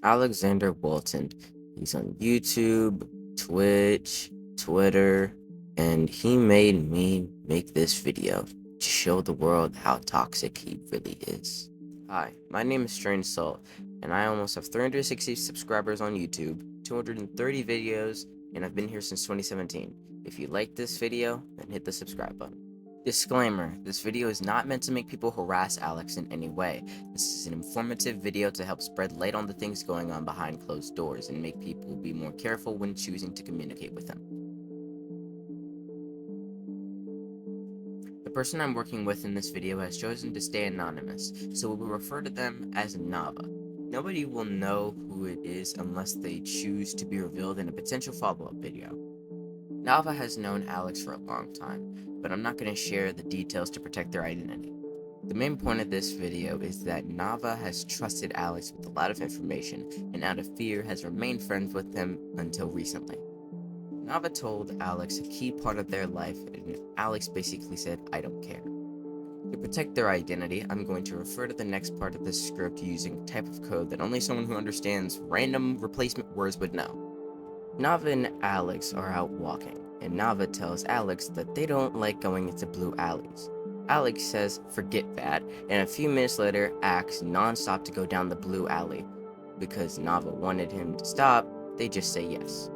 Alexander Walton. He's on YouTube, Twitch, Twitter, and he made me make this video to show the world how toxic he really is. Hi, my name is Strange Salt, and I almost have 360 subscribers on YouTube, 230 videos, and I've been here since 2017. If you like this video, then hit the subscribe button. Disclaimer, this video is not meant to make people harass Alex in any way. This is an informative video to help spread light on the things going on behind closed doors and make people be more careful when choosing to communicate with him. The person I'm working with in this video has chosen to stay anonymous, so we will refer to them as Nava. Nobody will know who it is unless they choose to be revealed in a potential follow-up video. Nava has known Alex for a long time, but I'm not going to share the details to protect their identity. The main point of this video is that Nava has trusted Alex with a lot of information and out of fear has remained friends with him until recently. Nava told Alex a key part of their life and Alex basically said, "I don't care." To protect their identity, I'm going to refer to the next part of this script using a type of code that only someone who understands random replacement words would know. Nava and Alex are out walking, and Nava tells Alex that they don't like going into blue alleys. Alex says, "Forget that," and a few minutes later acts non-stop to go down the blue alley. Because Nava wanted him to stop, they just say yes.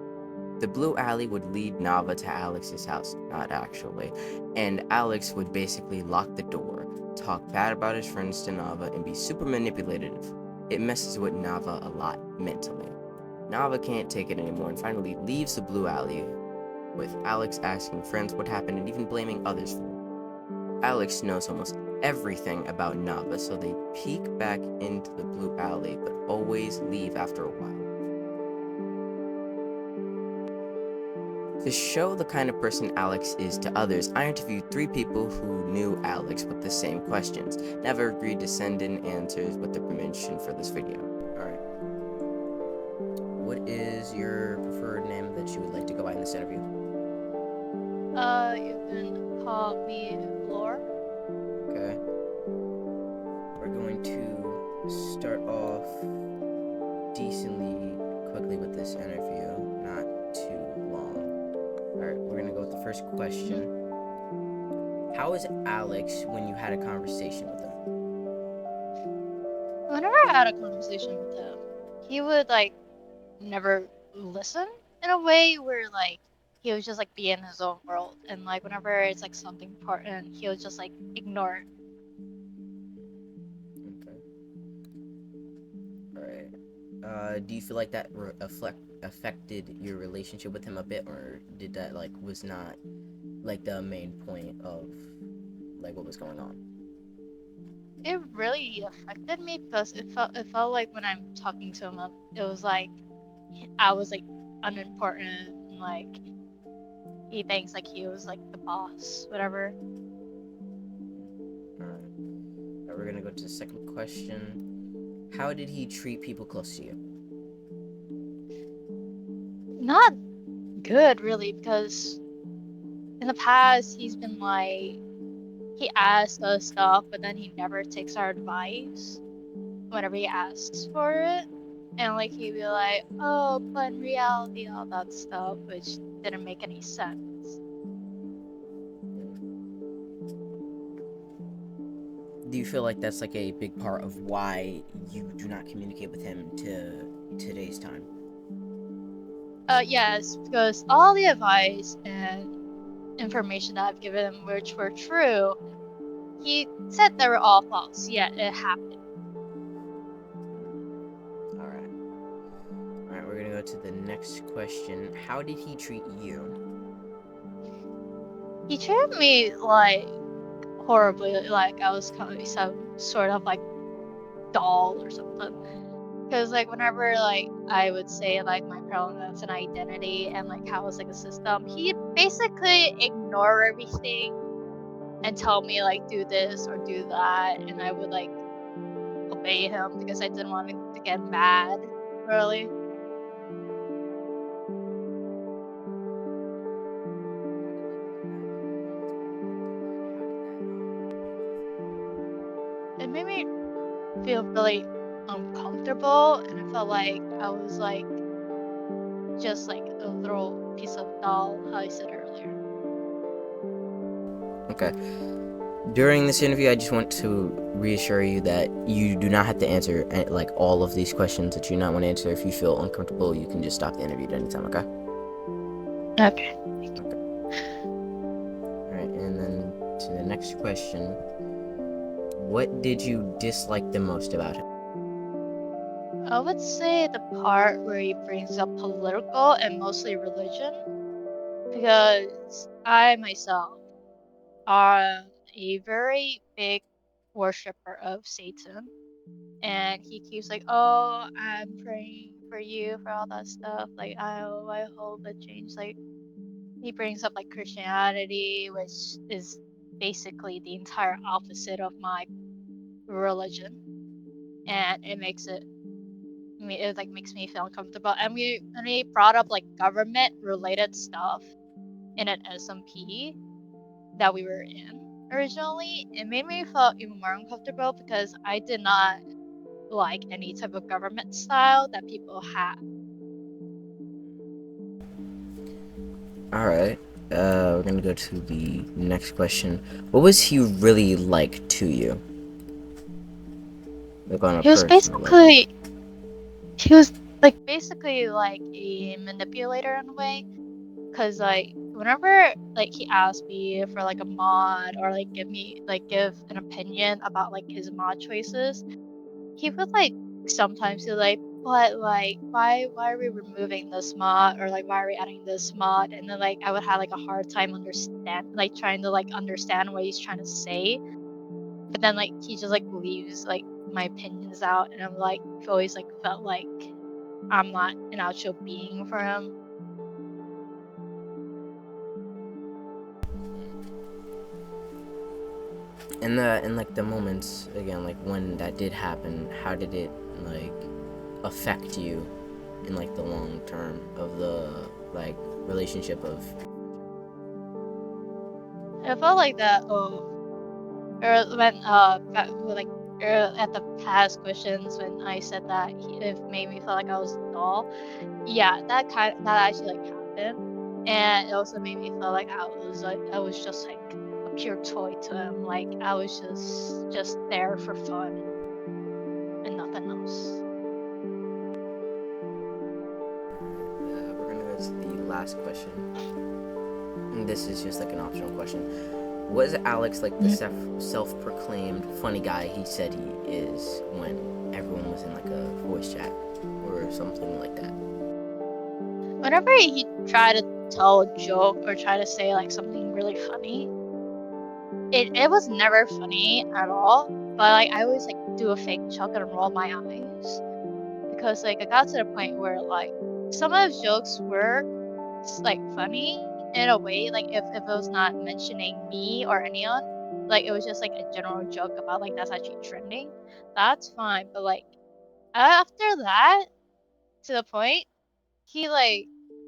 The blue alley would lead Nava to Alex's house, not actually, and Alex would basically lock the door, talk bad about his friends to Nava, and be super manipulative. It messes with Nava a lot mentally. Nava can't take it anymore and finally leaves the blue alley, with Alex asking friends what happened and even blaming others for it. Alex knows almost everything about Nava, so they peek back into the blue alley, but always leave after a while. To show the kind of person Alex is to others, I interviewed 3 people who knew Alex with the same questions. Nava agreed to send in answers with their permission for this video. Alright. What is your preferred name that you would like to go by in this interview? You can call me Lore. Okay. We're going to start off decently quickly with this interview, not too long. Alright, we're gonna go with the first question. How was Alex when you had a conversation with him? Whenever I had a conversation with him, he would never listen in a way where he would just be in his own world, and whenever it's something important, he would just ignore it. Okay. Alright. Do you feel like that affected your relationship with him a bit, or did that was not the main point of what was going on? It really affected me because it felt like when I'm talking to him, it was I was unimportant, and he thinks he was the boss, whatever. Alright. We're gonna go to the second question. How did he treat people close to you? Not good, really, because in the past he's been he asks us stuff, but then he never takes our advice whenever he asks for it. And he'd be like, "Oh, but in reality, all that stuff," which didn't make any sense. Do you feel like that's a big part of why you do not communicate with him to today's time? Yes, because all the advice and information that I've given him, which were true, he said they were all false, yet it happened. Alright. Alright, we're gonna go to the next question. How did he treat you? He treated me horribly, like I was kind of some sort of doll or something. Because whenever I would say my pronouns and identity and how it's a system, he'd basically ignore everything and tell me do this or do that, and I would obey him because I didn't want him to get mad, really. It made me feel really uncomfortable uncomfortable, and I felt like I was like just like a little piece of doll, how I said earlier. Okay. During this interview, I just want to reassure you that you do not have to answer like all of these questions that you not want to answer. If you feel uncomfortable, you can just stop the interview at any time. Okay. Okay. All right, and then to the next question. What did you dislike the most about him? I would say the part where he brings up political and mostly religion, because I myself am a very big worshiper of Satan. And he keeps like, "Oh, I'm praying for you for all that stuff. Like, I hope it changes." Like, he brings up like Christianity, which is basically the entire opposite of my religion, and it like makes me feel uncomfortable. And we brought up like government related stuff in an SMP that we were in originally. It made me feel even more uncomfortable because I did not like any type of government style that people have. All right. We're gonna go to the next question. What was he really like to you? Like on a He was personal level. basically he was like basically like a manipulator in a way, cause like whenever like he asked me for like a mod or like give an opinion about like his mod choices, he would like sometimes be like, but like why are we removing this mod, or like why are we adding this mod? And then like I would have like a hard time trying to like understand what he's trying to say. But then like he just like leaves like my opinions out, and I'm like I've always like felt like I'm not an actual being for him. In like the moments again, like when that did happen, how did it like affect you in like the long term of the like relationship of? I felt like that or when like at the past questions when I said that it made me feel like I was a doll. Yeah, that actually like happened, and it also made me feel like I was just like a pure toy to him. Like I was just there for fun and nothing else. We're gonna go to the last question. And this is just like an optional question. Was Alex like the Mhm. self-proclaimed funny guy he said he is when everyone was in like a voice chat or something like that? Whenever he tried to tell a joke or try to say like something really funny, it was never funny at all. But like I always like do a fake chuck and roll my eyes because like I got to the point where like some of his jokes were like funny in a way, like if it was not mentioning me or anyone, like it was just like a general joke about like that's actually trending, that's fine. But like after that, to the point, he like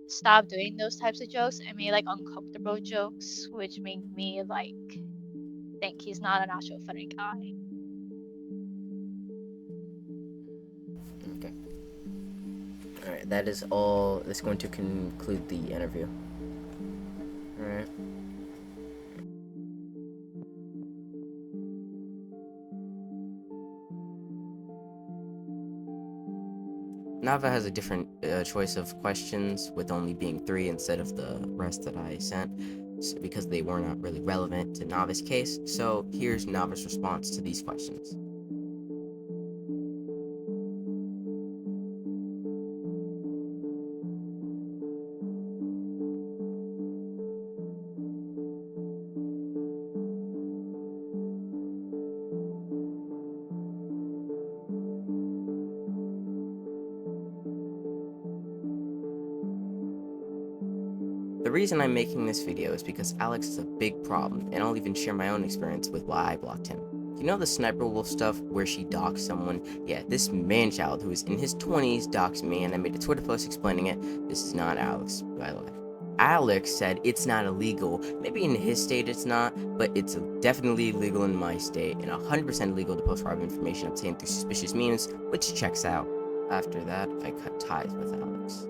stopped doing those types of jokes and made like uncomfortable jokes, which made me like think he's not an actual funny guy. Okay. All right. That is all. That's going to conclude the interview. All right. Nava has a different choice of questions, with only being 3 instead of the rest that I sent, because they were not really relevant to Nava's case. So here's Nava's response to these questions. The reason I'm making this video is because Alex is a big problem, and I'll even share my own experience with why I blocked him. You know the Sniper Wolf stuff where she doxed someone? Yeah, this man-child who is in his 20s doxed me, and I made a Twitter post explaining it. This is not Alex, by the way. Alex said it's not illegal. Maybe in his state it's not, but it's definitely illegal in my state, and 100% illegal to post private information obtained through suspicious means, which checks out. After that, I cut ties with Alex.